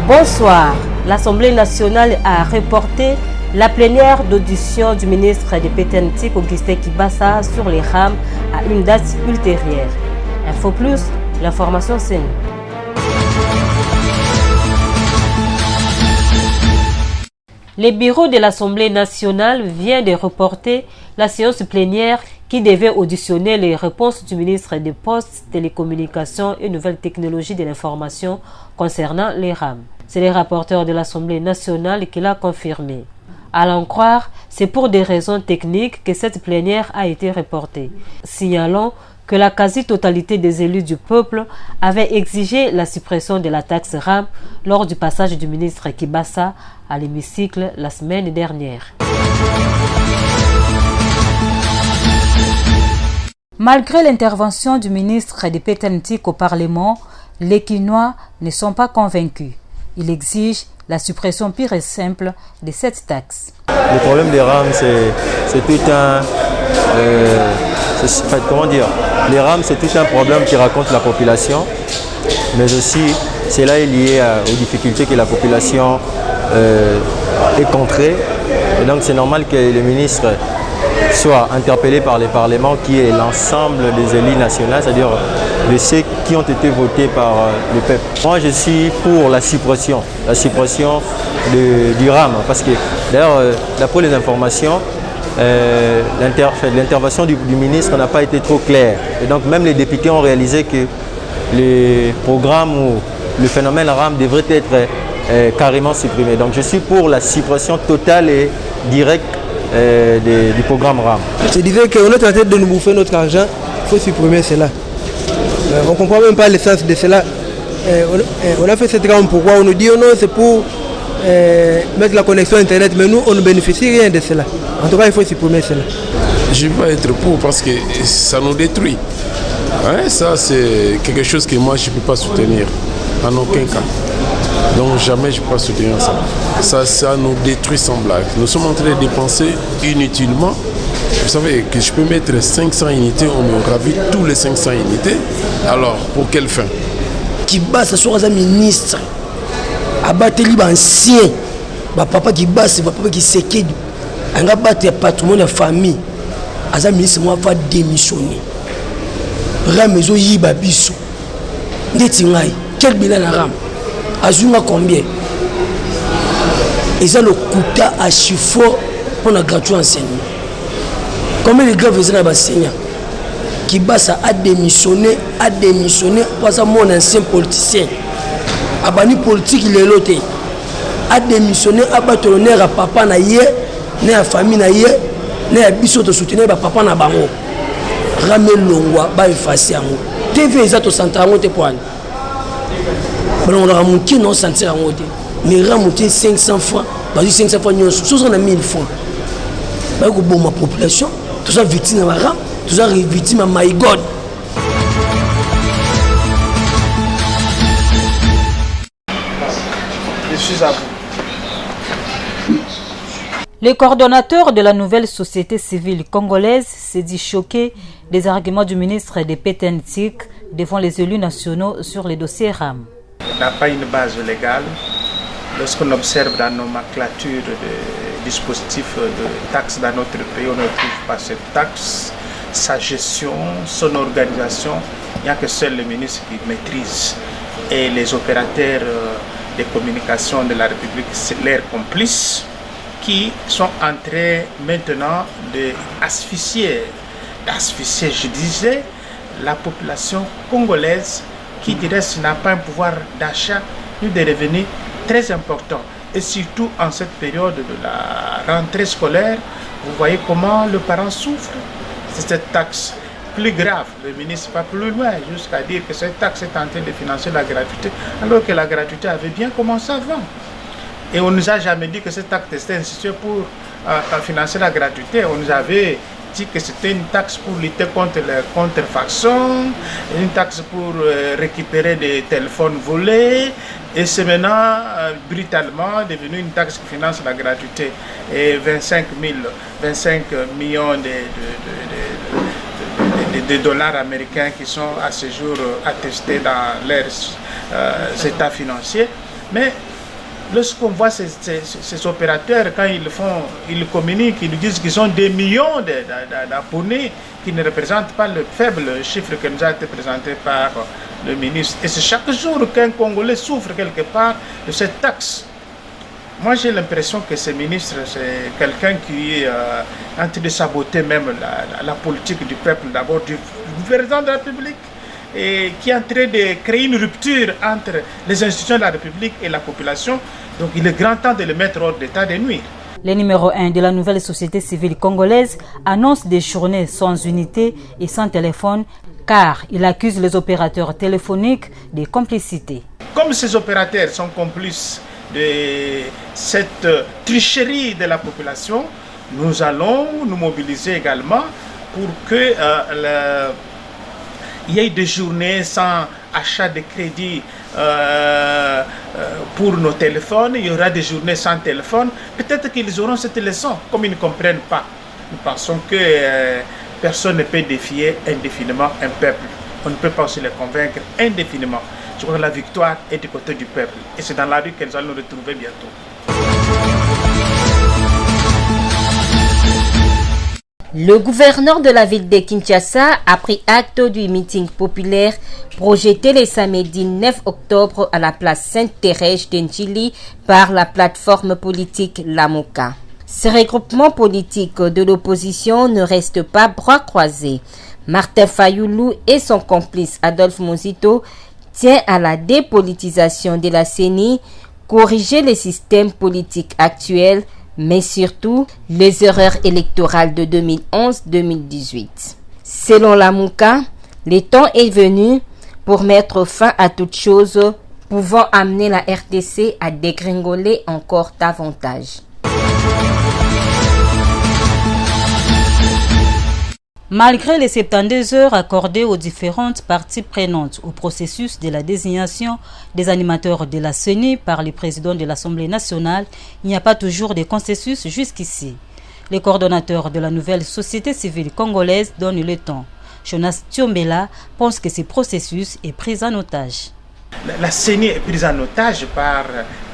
Bonsoir. L'Assemblée nationale a reporté la plénière d'audition du ministre des Pétentique, Augustin Kibassa, sur les rames à une date ultérieure. Info Plus, l'information c'est nous. Les bureaux de l'Assemblée nationale viennent de reporter la séance plénière qui devait auditionner les réponses du ministre des Postes, Télécommunications et Nouvelles Technologies de l'Information concernant les rames. C'est le rapporteur de l'Assemblée nationale qui l'a confirmé. À l'en croire, c'est pour des raisons techniques que cette plénière a été reportée, signalant que la quasi-totalité des élus du peuple avaient exigé la suppression de la taxe RAM lors du passage du ministre Kibassa à l'hémicycle la semaine dernière. Malgré l'intervention du ministre des Pétentique au Parlement, les Quinois ne sont pas convaincus. Ils exigent la suppression pure et simple de cette taxe. Le problème des rames, c'est tout un... comment dire, les rames, c'est tout un problème qui raconte la population, mais aussi cela est lié aux difficultés que la population est contrée. Et donc c'est normal que le ministre soit interpellé par les parlements qui est l'ensemble des élus nationaux, c'est-à-dire de ceux qui ont été votés par le peuple. Moi je suis pour la suppression du RAM, parce que d'ailleurs d'après les informations, l'intervention du ministre n'a pas été trop claire. Et donc même les députés ont réalisé que le programme ou le phénomène RAM devrait être carrément supprimé. Donc je suis pour la suppression totale et directe du programme RAM. Je disais qu'on est en train de nous bouffer notre argent, il faut supprimer cela. On ne comprend même pas l'essence de cela. On a fait cette RAM pourquoi on nous dit oh non, c'est pour mettre la connexion internet, mais nous on ne bénéficie rien de cela. En tout cas il faut supprimer cela. Je ne vais pas être pour parce que ça nous détruit. Ouais, ça c'est quelque chose que moi je ne peux pas soutenir en aucun cas. Donc jamais je ne peux pas soutenir ça. Ça nous détruit sans blague. Nous sommes en train de dépenser inutilement. Vous savez que je peux mettre 500 unités, on me ravit tous les 500 unités. Alors pour quelle fin? Kibassa soit un ministre. Abattre les anciens, papa qui basse, papa qui séqué, on a battu le patrimoine de la famille. As un ministre moi va démissionner. Ramezo yiba biso. Netingai, quel bilan na ram? Azunga combien? Et ça le coûta à chiffon pour la gratuit enseignement. Combien de grèves ils ont enseignants? Kibassa a démissionné pour ça mon ancien politicien. Abani politique il est loté a démissionné a battre l'honneur à papa na yé né à famille na yé né à biso de soutenir ba papa na bango ramel longwa ba effacer yango TV za to sentir yango te poani bon on a monté non sentir yango te mais ramonter 500 francs ba 500 francs nyonso 60 000 francs ba ko bon ma population tout ça victime na ram tout ça victime my god. Le coordonnateur de la nouvelle société civile congolaise s'est dit choqué des arguments du ministre des Pétentique devant les élus nationaux sur les dossiers RAM. On n'a pas une base légale. Lorsqu'on observe la nomenclature de dispositifs de taxes dans notre pays, on ne trouve pas cette taxe, sa gestion, son organisation. Il n'y a que seul le ministre qui maîtrise. Et les opérateurs des communications de la République, c'est leurs complices qui sont en train maintenant d'asphyxier, je disais, la population congolaise qui du reste n'a pas un pouvoir d'achat ni de revenus très important. Et surtout en cette période de la rentrée scolaire, vous voyez comment le parent souffre. C'est cette taxe. Plus grave, le ministre va plus loin jusqu'à dire que cette taxe est en train de financer la gratuité, alors que la gratuité avait bien commencé avant. Et on ne nous a jamais dit que cette taxe était instituée pour financer la gratuité. On nous avait dit que c'était une taxe pour lutter contre les contrefaçons, une taxe pour récupérer des téléphones volés. Et c'est maintenant brutalement devenu une taxe qui finance la gratuité. Et 25 millions de dollars américains qui sont à ce jour attestés dans leurs états financiers. Mais lorsqu'on voit ces opérateurs, quand ils communiquent, ils nous disent qu'ils ont des millions d'abonnés qui ne représentent pas le faible chiffre qui nous a été présenté par le ministre. Et c'est chaque jour qu'un Congolais souffre quelque part de cette taxe. Moi, j'ai l'impression que ce ministre, c'est quelqu'un qui est en train de saboter même la politique du peuple, d'abord du président de la République, et qui est en train de créer une rupture entre les institutions de la République et la population. Donc il est grand temps de le mettre hors d'état de nuire. Le numéro 1 de la nouvelle société civile congolaise annonce des journées sans unité et sans téléphone, car il accuse les opérateurs téléphoniques de complicité. Comme ces opérateurs sont complices de cette tricherie de la population, nous allons nous mobiliser également pour que il y ait des journées sans achat de crédit pour nos téléphones, il y aura des journées sans téléphone. Peut-être qu'ils auront cette leçon, comme ils ne comprennent pas. Nous pensons que personne ne peut défier indéfiniment un peuple. On ne peut pas aussi les convaincre indéfiniment. Je crois que la victoire est du côté du peuple. Et c'est dans la rue que nous allons nous retrouver bientôt. Le gouverneur de la ville de Kinshasa a pris acte du meeting populaire projeté le samedi 9 octobre à la place Sainte-Thérèse d'Enjili par la plateforme politique Lamuka. Ce regroupement politique de l'opposition ne reste pas bras croisés. Martin Fayoulou et son complice Adolphe Mozito tient à la dépolitisation de la CENI, corriger le système politique actuel, mais surtout les erreurs électorales de 2011-2018. Selon Lamuka, le temps est venu pour mettre fin à toute chose pouvant amener la RDC à dégringoler encore davantage. Malgré les 72 heures accordées aux différentes parties prenantes au processus de la désignation des animateurs de la CENI par le président de l'Assemblée nationale, il n'y a pas toujours de consensus jusqu'ici. Le coordonnateur de la nouvelle société civile congolaise donne le temps. Jonas Tiombela pense que ce processus est pris en otage. La CENI est prise en otage par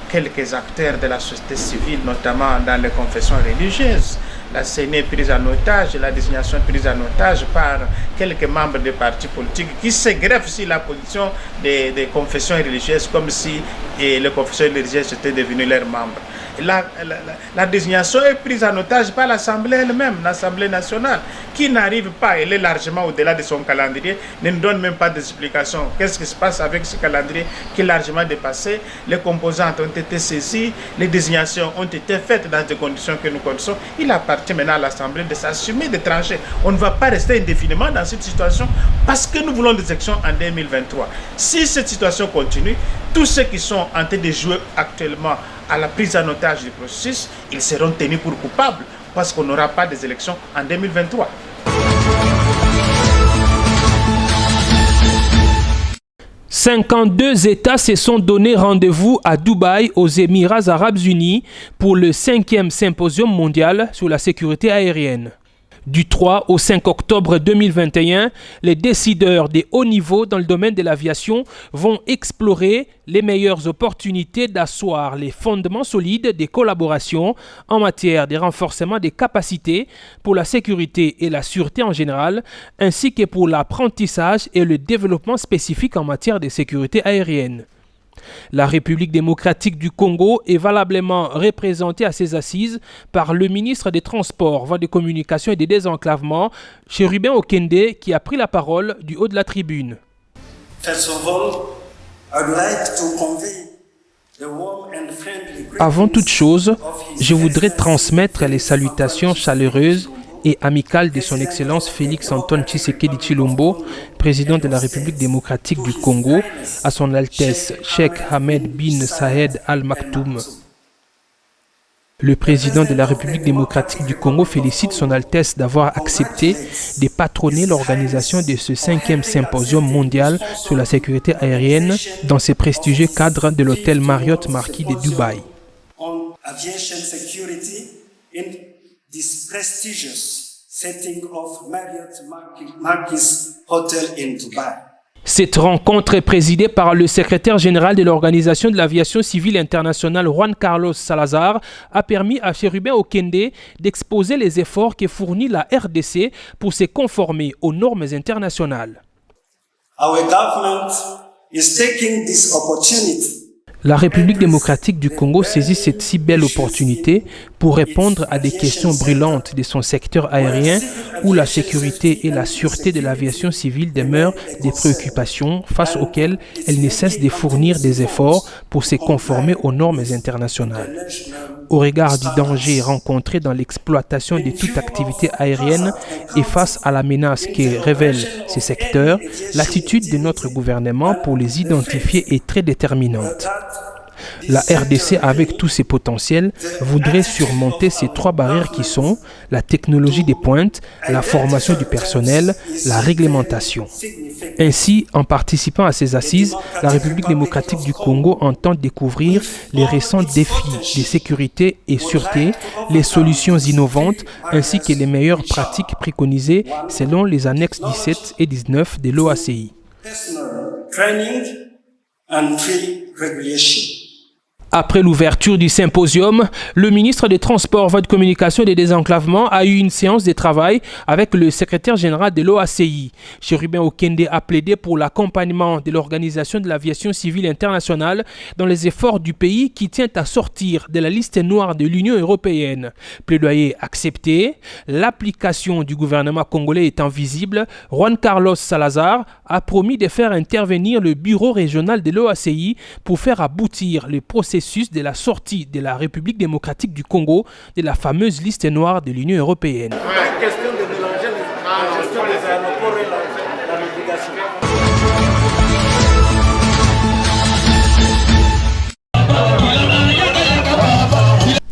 quelques acteurs de la société civile, notamment dans les confessions religieuses. La CENI est prise en otage, la désignation est prise en otage par quelques membres des partis politiques qui se greffent sur la position des confessions religieuses comme si les confessions religieuses étaient devenues leurs membres. La désignation est prise en otage par l'Assemblée elle-même, l'Assemblée nationale, qui n'arrive pas, elle est largement au-delà de son calendrier, ne nous donne même pas d'explication. Qu'est-ce qui se passe avec ce calendrier qui est largement dépassé? Les composantes ont été saisies, les désignations ont été faites dans des conditions que nous connaissons. Il appartient maintenant à l'Assemblée de s'assumer, de trancher. On ne va pas rester indéfiniment dans cette situation parce que nous voulons des élections en 2023. Si cette situation continue, tous ceux qui sont en train de jouer actuellement à la prise en otage du processus, ils seront tenus pour coupables parce qu'on n'aura pas des élections en 2023. « 52 États se sont donné rendez-vous à Dubaï, aux Émirats arabes unis, pour le 5e symposium mondial sur la sécurité aérienne. Du 3 au 5 octobre 2021, les décideurs de haut niveau dans le domaine de l'aviation vont explorer les meilleures opportunités d'asseoir les fondements solides des collaborations en matière de renforcement des capacités pour la sécurité et la sûreté en général, ainsi que pour l'apprentissage et le développement spécifique en matière de sécurité aérienne. La République démocratique du Congo est valablement représentée à ces assises par le ministre des Transports, Voies de Communication et des Désenclavements, Chérubin Okende, qui a pris la parole du haut de la tribune. Avant toute chose, je voudrais transmettre les salutations chaleureuses et amicale de son Excellence Félix-Antoine Tshisekedi Tshilombo, président de la République démocratique du Congo, à son Altesse Cheikh Ahmed bin Sahed Al Maktoum. Le président de la République démocratique du Congo félicite son Altesse d'avoir accepté de patronner l'organisation de ce 5e symposium mondial sur la sécurité aérienne dans ce prestigieux cadre de l'hôtel Marriott Marquis de Dubaï. This prestigious setting of Marriott Marquis Hotel in Dubai. Cette rencontre est présidée par le secrétaire général de l'Organisation de l'aviation civile internationale, Juan Carlos Salazar, a permis à Chérubin Okende d'exposer les efforts que fournit la RDC pour se conformer aux normes internationales. Our government is taking this opportunity. La République démocratique du Congo saisit cette si belle opportunité pour répondre à des questions brûlantes de son secteur aérien où la sécurité et la sûreté de l'aviation civile demeurent des préoccupations face auxquelles elle ne cesse de fournir des efforts pour se conformer aux normes internationales. Au regard du danger rencontré dans l'exploitation de toute activité aérienne et face à la menace que révèlent ces secteurs, l'attitude de notre gouvernement pour les identifier est très déterminante. La RDC, avec tous ses potentiels, voudrait surmonter ces trois barrières qui sont la technologie des pointes, la formation du personnel, la réglementation. Ainsi, en participant à ces assises, la République démocratique du Congo entend découvrir les récents défis de sécurité et sûreté, les solutions innovantes ainsi que les meilleures pratiques préconisées selon les annexes 17 et 19 de l'OACI. Après l'ouverture du symposium, le ministre des Transports, Voies de Communication et des Désenclavements a eu une séance de travail avec le secrétaire général de l'OACI. Chérubin Okende a plaidé pour l'accompagnement de l'Organisation de l'aviation civile internationale dans les efforts du pays qui tient à sortir de la liste noire de l'Union européenne. Plaidoyer accepté, l'application du gouvernement congolais étant visible, Juan Carlos Salazar a promis de faire intervenir le bureau régional de l'OACI pour faire aboutir le processus de la sortie de la République démocratique du Congo de la fameuse liste noire de l'Union européenne. La question de mélanger la gestion des aéroports et la navigation.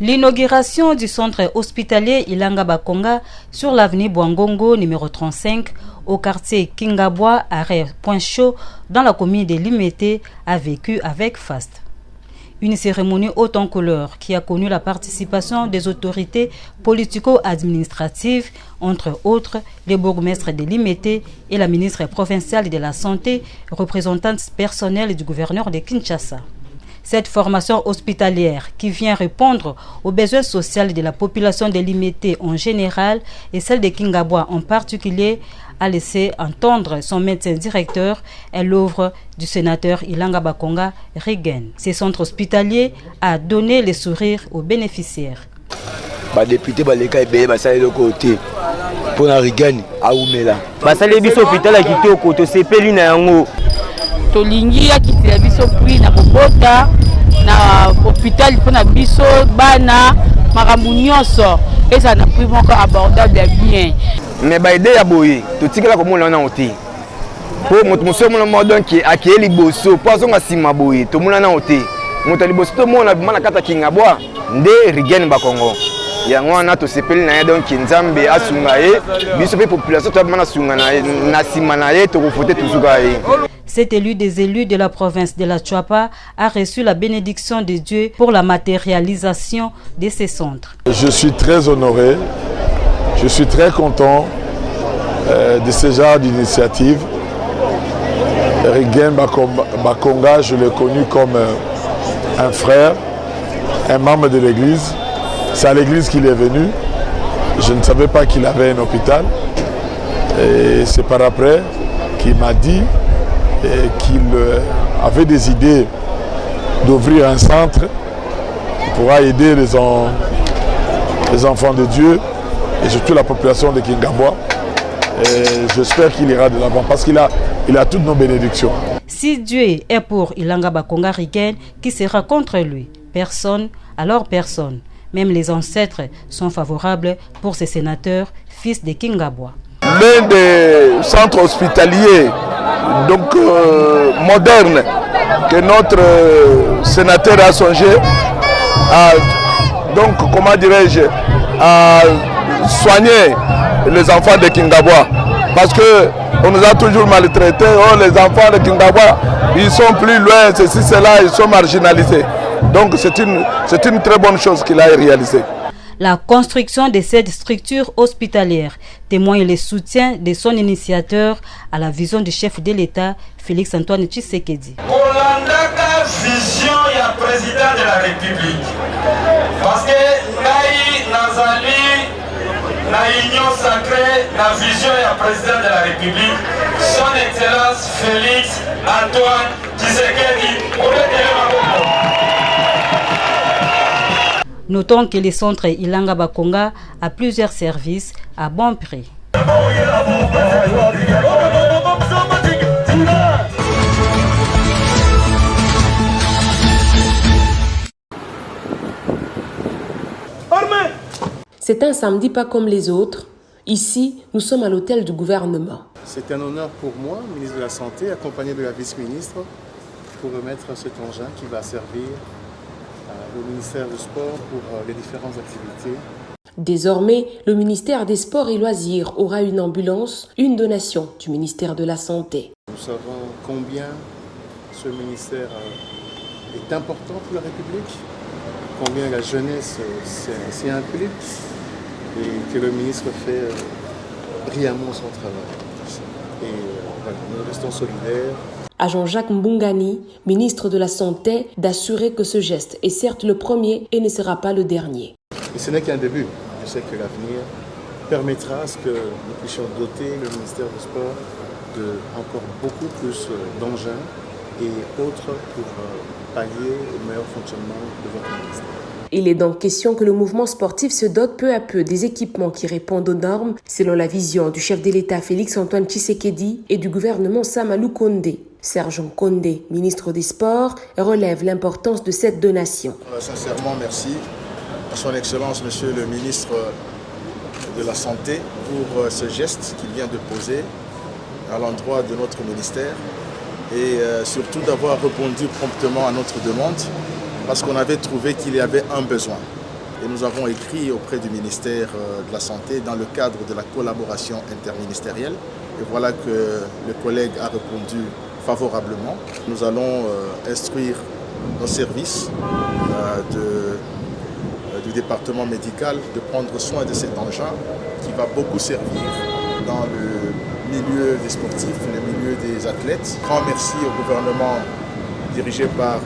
L'inauguration du centre hospitalier Ilanga Bakonga sur l'avenue Bouangongo numéro 35 au quartier Kingabwa, arrêt Point Chaud, dans la commune de Limete, a vécu avec faste. Une cérémonie haute en couleur qui a connu la participation des autorités politico-administratives, entre autres les bourgmestres de Limete et la ministre provinciale de la Santé, représentante personnelle du gouverneur de Kinshasa. Cette formation hospitalière qui vient répondre aux besoins sociaux de la population de Limete en général et celle de Kingabwa en particulier a laissé entendre son médecin directeur et l'œuvre du sénateur Ilanga Bakonga Rigen. Ce centre hospitalier a donné le sourire aux bénéficiaires. Député Baleka et Basale de côté pour la Rigen à Oumela. Basale biso hôpital qui était au côté CPL na yango. Tolingi ya kitela biso pri na kobota na hôpital pour na biso bana makambo nyonso et ça n'a pris encore abordable bien. Mais baide ya boye totikela komona na oti po moto mosomo na modon ki akeli boso pozo nga sima boye to mona na oti moto liboso to mona bimana kata Kingabwa nde Rigen Bakongo yango wana to sepeli na ye donc Nzambe asunga ye biso pe population to bimana sunga na sima na ye to kofote tuzuka ye. Cet élu des élus de la province de la Tchouapa a reçu la bénédiction de Dieu pour la matérialisation de ces centres. Je suis très honoré, je suis très content de ce genre d'initiative. Rigen Bakonga, je l'ai connu comme un frère, un membre de l'église. C'est à l'église qu'il est venu. Je ne savais pas qu'il avait un hôpital. Et c'est par après qu'il m'a dit qu'il avait des idées d'ouvrir un centre qui pourra aider les enfants de Dieu et surtout la population de Kingabwa. Et j'espère qu'il ira de l'avant parce qu'il a toutes nos bénédictions. Si Dieu est pour Ilanga Bakonga Rigen, qui sera contre lui? Personne, alors personne. Même les ancêtres sont favorables pour ces sénateurs, fils de Kingabwa. L'un des centres hospitaliers donc moderne que notre sénateur a songé à, donc comment dirais-je, à soigner les enfants de Kingabwa parce que on nous a toujours maltraités. Oh, les enfants de Kingabwa ils sont plus loin, ceci, cela, ils sont marginalisés. Donc c'est une très bonne chose qu'il a réalisée. la construction de cette structure hospitalière, témoigne le soutien de son initiateur à la vision du chef de l'État, Félix Antoine Tshisekedi. Olandaka vision ya président de la République. Parce que ngai nazali la union sacrée, la vision ya président de la République, son excellence Félix Antoine Tshisekedi. Notons que le centre Ilanga Bakonga a plusieurs services à bon prix. C'est un samedi pas comme les autres. Ici, nous sommes à l'hôtel du gouvernement. C'est un honneur pour moi, ministre de la Santé, accompagné de la vice-ministre, pour remettre cet engin qui va servir au ministère du Sport pour les différentes activités. Désormais, le ministère des Sports et Loisirs aura une ambulance, une donation du ministère de la Santé. Nous savons combien ce ministère est important pour la République, combien la jeunesse s'y implique et que le ministre fait brillamment son travail. Et voilà, nous restons solidaires. À Jean-Jacques Mbungani, ministre de la Santé, d'assurer que ce geste est certes le premier et ne sera pas le dernier. Et ce n'est qu'un début. Je sais que l'avenir permettra à ce que nous puissions doter le ministère du Sport de encore beaucoup plus d'engins et autres pour pallier au meilleur fonctionnement de votre ministère. Il est donc question que le mouvement sportif se dote peu à peu des équipements qui répondent aux normes, selon la vision du chef de l'État Félix Antoine Tshisekedi et du gouvernement Samalou Kondé. Serge Kondé, ministre des Sports, relève l'importance de cette donation. Sincèrement, merci à son Excellence, Monsieur le ministre de la Santé, pour ce geste qu'il vient de poser à l'endroit de notre ministère et surtout d'avoir répondu promptement à notre demande parce qu'on avait trouvé qu'il y avait un besoin. Et nous avons écrit auprès du ministère de la Santé dans le cadre de la collaboration interministérielle. Et voilà que le collègue a répondu favorablement. Nous allons instruire nos services du département médical de prendre soin de cet engin qui va beaucoup servir dans le milieu des sportifs, le milieu des athlètes. Grand merci au gouvernement dirigé par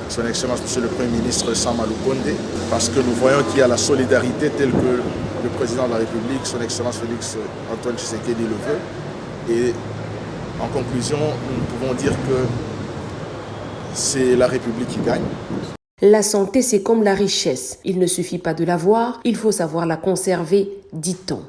son Excellence Monsieur le Premier ministre Samalou Kondé, parce que nous voyons qu'il y a la solidarité telle que le Président de la République, son Excellence Félix Antoine Tshisekedi le veut. Et en conclusion, nous pouvons dire que c'est la République qui gagne. La santé, c'est comme la richesse. Il ne suffit pas de l'avoir, il faut savoir la conserver, dit-on.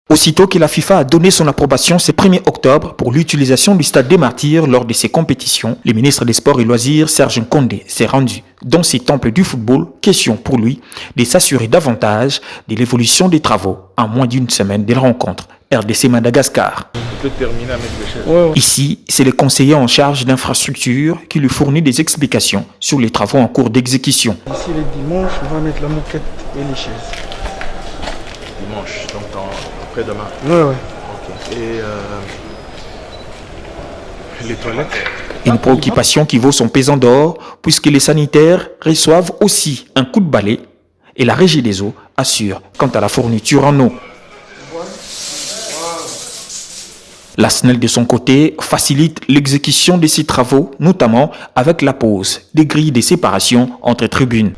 Aussitôt que la FIFA a donné son approbation ce 1er octobre pour l'utilisation du Stade des Martyrs lors de ses compétitions, le ministre des Sports et Loisirs, Serge Kondé, s'est rendu dans ces temples du football. Question pour lui de s'assurer davantage de l'évolution des travaux en moins d'une semaine de la rencontre RDC Madagascar. Ici, c'est le conseiller en charge d'infrastructure qui lui fournit des explications sur les travaux en cours d'exécution. Ici, le dimanche, on va mettre la moquette et les chaises. Dimanche, donc après-demain. Ouais. Okay. Et les toilettes? Une préoccupation qui vaut son pesant d'or puisque les sanitaires reçoivent aussi un coup de balai et la Régie des eaux assure quant à la fourniture en eau. La SNEL de son côté facilite l'exécution de ces travaux, notamment avec la pose des grilles de séparation entre tribunes.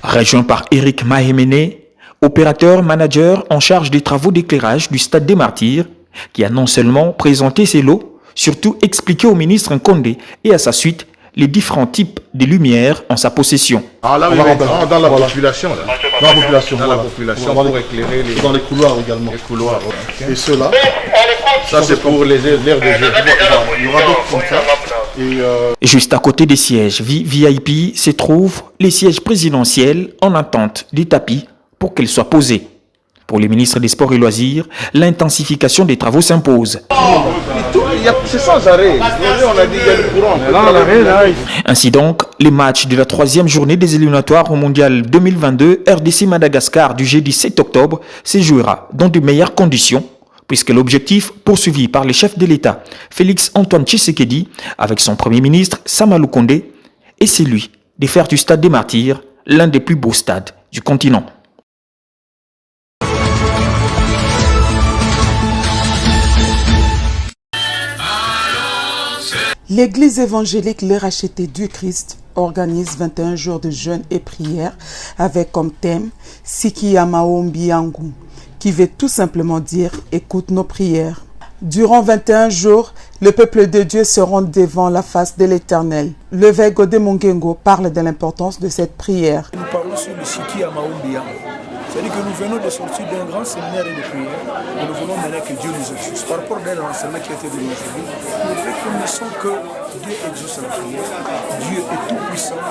Rejoint par Eric Mahemene, opérateur-manager en charge des travaux d'éclairage du Stade des Martyrs, qui a non seulement présenté ses lots, surtout expliqué au ministre Kondé et à sa suite les différents types de lumières en sa possession. Ah là, dans la population. Là. Dans la population, dans la population pour éclairer les... Dans les couloirs également. Les couloirs, okay. Et ceux-là, ça c'est pour l'air de jeu. Il y aura d'autres comme ça. Juste à côté des sièges VIP se trouvent les sièges présidentiels en attente des tapis pour qu'ils soient posés. Pour les ministres des Sports et Loisirs, l'intensification des travaux s'impose. C'est sans arrêt. On a dit qu'il y a le courant. Ainsi donc, les matchs de la 3e journée des éliminatoires au Mondial 2022 RDC Madagascar du jeudi 7 octobre se jouera dans de meilleures conditions puisque l'objectif poursuivi par le chef de l'État, Félix Antoine Tshisekedi, avec son premier ministre, Sama Lukonde, est celui de faire du Stade des Martyrs l'un des plus beaux stades du continent. L'église évangélique Les Rachetés du Christ organise 21 jours de jeûne et prière avec comme thème Sikia Maombi Yangu, qui veut tout simplement dire écoute nos prières. Durant 21 jours, le peuple de Dieu se rend devant la face de l'Éternel. L'évêque Godé Mongengo parle de l'importance de cette prière. Nous parlons sur le Sikia Maombi Yangu. C'est-à-dire que nous venons de sortir d'un grand séminaire de prière et nous voulons maintenant que Dieu nous exauce. Par rapport à l'enseignement qui a été donné aujourd'hui, nous reconnaissons que Dieu exauce la prière, Dieu est tout puissant,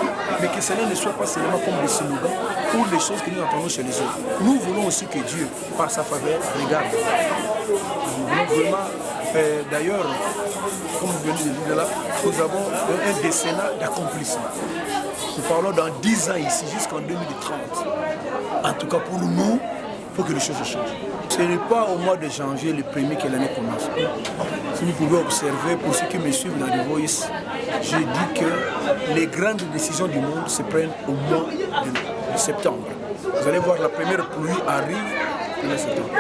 mais que cela ne soit pas seulement comme des slogans ou les choses que nous entendons chez les autres. Nous voulons aussi que Dieu, par sa faveur, regarde. Nous voulons vraiment, d'ailleurs, comme vous venez de dire là, nous avons un décenat d'accomplissement. Nous parlons dans 10 ans ici, jusqu'en 2030. En tout cas pour nous, il faut que les choses changent. Ce n'est pas au mois de janvier le premier que l'année commence. Si vous pouvez observer, pour ceux qui me suivent dans The Voice, je dis que les grandes décisions du monde se prennent au mois de septembre. Vous allez voir, la première pluie arrive en septembre.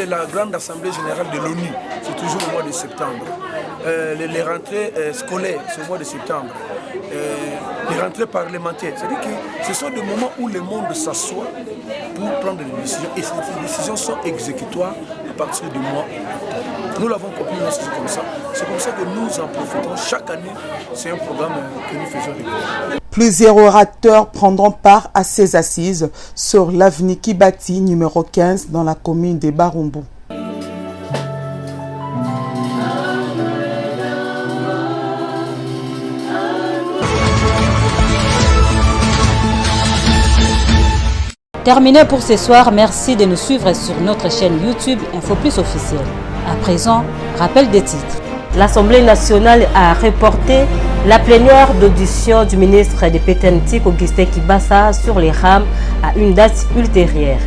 Et la grande assemblée générale de l'ONU, c'est toujours au mois de septembre. Les rentrées scolaires, c'est au mois de septembre. Les rentrées parlementaires, c'est-à-dire que ce sont des moments où le monde s'assoit pour prendre des décisions et ces décisions sont exécutoires à partir du mois d'octobre. Nous l'avons compris, c'est comme ça. C'est comme ça que nous en profitons chaque année. C'est un programme que nous faisons régulièrement. Plusieurs orateurs prendront part à ces assises sur l'avenue Kibati numéro 15 dans la commune de Barumbu. Terminé pour ce soir, merci de nous suivre sur notre chaîne YouTube Info Plus officielle. À présent, rappel des titres. L'Assemblée nationale a reporté la plénière d'audition du ministre de Pétentique, Augustin Kibassa, sur les rames à une date ultérieure.